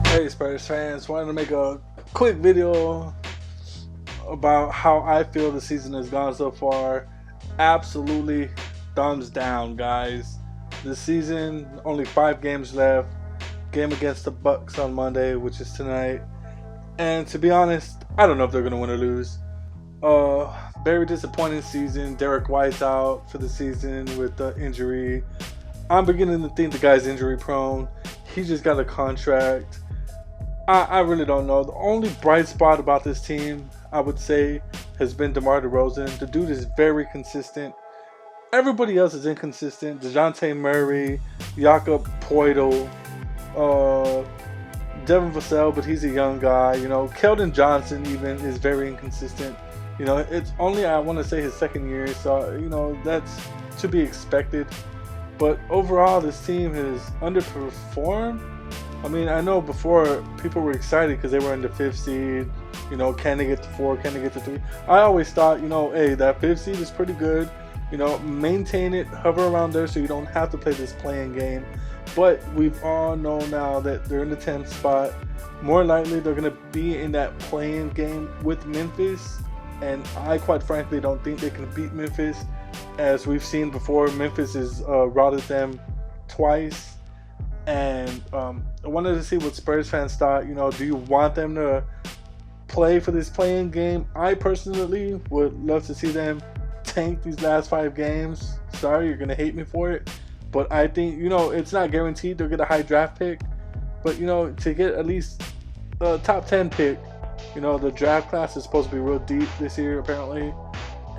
Hey Spurs fans, wanted to make a quick video about how I feel the season has gone so far. Absolutely thumbs down, guys. This season, only 5 games left. Game against the Bucks on Monday, which is tonight. And to be honest, I don't know if they're gonna win or lose. Very disappointing season. Derek White's out for the season with the injury. I'm beginning to think the guy's injury prone. He just got a contract. I really don't know. The only bright spot about this team, I would say, has been DeMar DeRozan. The dude is very consistent. Everybody else is inconsistent. DeJounte Murray, Jakob Poeltl, uh, Devin Vassell, but he's a young guy. Keldon Johnson even is very inconsistent. It's only, I want to say, his second year, so that's to be expected. But overall, this team has underperformed. I mean, I know before people were excited because they were in the 5th seed. Can they get to 4? Can they get to 3? I always thought, hey, that 5th seed is pretty good. Maintain it, hover around there so you don't have to play this playing game. But we've all known now that they're in the 10th spot. More likely, they're going to be in that playing game with Memphis. And I, quite frankly, don't think they can beat Memphis. As we've seen before, Memphis has routed them twice. And I wanted to see what Spurs fans thought. Do you want them to play for this playing game? I personally would love to see them tank these last 5 games. Sorry, you're going to hate me for it. But I think, it's not guaranteed they'll get a high draft pick. But, to get at least a top 10 pick, the draft class is supposed to be real deep this year, apparently.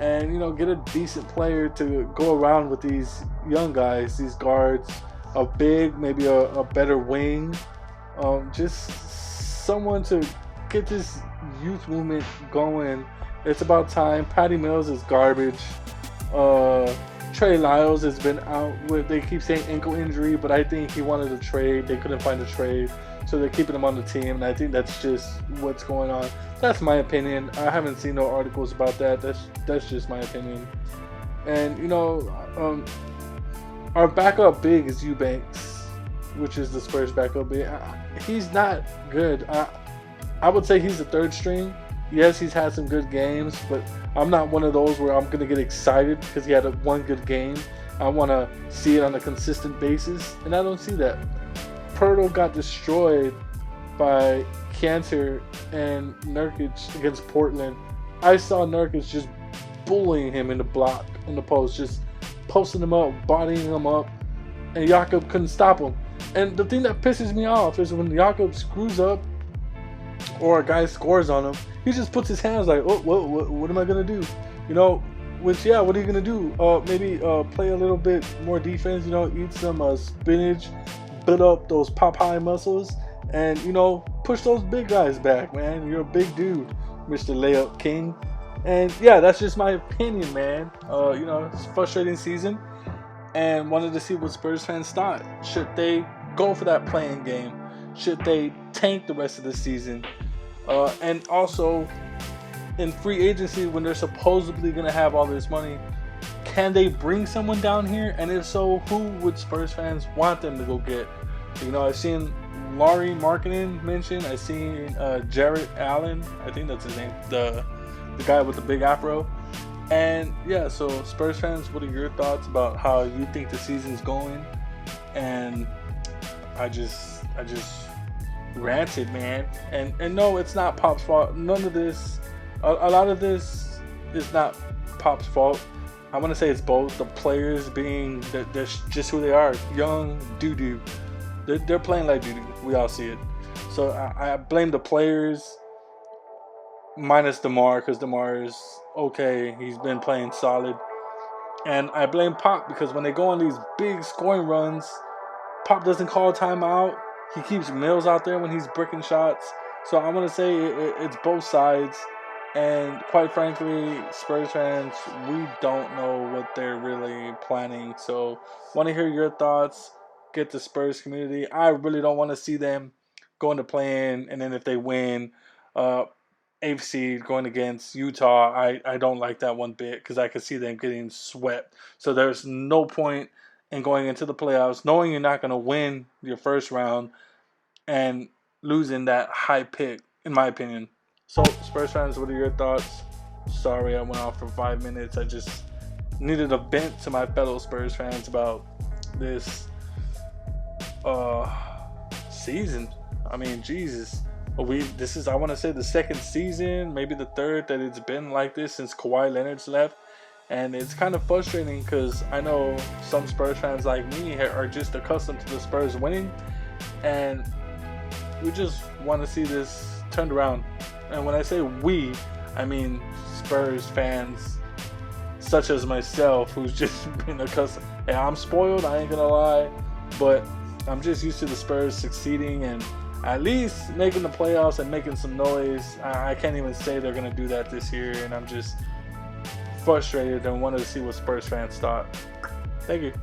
And, get a decent player to go around with these young guys, these guards. A big, maybe a better wing. Just someone to get this youth movement going. It's about time. Patty Mills is garbage. Trey Lyles has been out with, they keep saying ankle injury, but I think he wanted a trade. They couldn't find a trade, so they're keeping him on the team, and I think that's just what's going on. That's my opinion. I haven't seen no articles about that. That's just my opinion. And our backup big is Eubanks, which is the Spurs backup big. He's not good. I would say he's the 3rd string. Yes, he's had some good games, but I'm not one of those where I'm going to get excited because he had one good game. I want to see it on a consistent basis, and I don't see that. Pirtle got destroyed by Cantor and Nurkic against Portland. I saw Nurkic just bullying him in the block, in the post, just posting him up, bodying him up, and Jakob couldn't stop him. And the thing that pisses me off is when Jakob screws up or a guy scores on him, he just puts his hands like, oh, what am I gonna do? Which, yeah, what are you gonna do? Maybe play a little bit more defense. Eat some spinach, build up those Popeye muscles, and push those big guys back, man. You're a big dude, Mr. Layup King. And yeah, that's just my opinion, man. It's a frustrating season, and wanted to see what Spurs fans thought. Should they go for that playing game? Should they tank the rest of the season? And also, in free agency, when they're supposedly going to have all this money, can they bring someone down here? And if so, who would Spurs fans want them to go get? I've seen Laurie Markkinen mentioned. I've seen Jarrett Allen. I think that's his name. The guy with the big afro. And yeah, so Spurs fans, what are your thoughts about how you think the season's going? And I just ranted, man. And no, it's not Pop's fault. None of this, a lot of this is not Pop's fault. I want to say it's both. The players being that they're just who they are, young doo-doo. They're playing like doo-doo. We all see it. So I blame the players minus DeMar, because DeMar is okay. He's been playing solid. And I blame Pop because when they go on these big scoring runs, Pop doesn't call a timeout. He keeps Mills out there when he's bricking shots. So I want to say it's both sides. And quite frankly, Spurs fans, we don't know what they're really planning. So want to hear your thoughts. Get the Spurs community. I really don't want to see them going to play-in, and then if they win, 8th seed going against Utah, I don't like that one bit because I could see them getting swept. So there's no point in going into the playoffs knowing you're not going to win your first round and losing that high pick, in my opinion. So, Spurs fans, what are your thoughts? Sorry, I went off for 5 minutes. I just needed a vent to my fellow Spurs fans about this season. I mean, Jesus. This is, I want to say, the second season, maybe the third, that it's been like this since Kawhi Leonard's left. And it's kind of frustrating because I know some Spurs fans like me are just accustomed to the Spurs winning, and we just want to see this turned around. And when I say we, I mean Spurs fans such as myself, who's just been accustomed. Hey, I'm spoiled, I ain't gonna lie, but I'm just used to the Spurs succeeding and at least making the playoffs and making some noise. I can't even say they're gonna do that this year, and I'm just frustrated and wanted to see what Spurs fans thought. Thank you.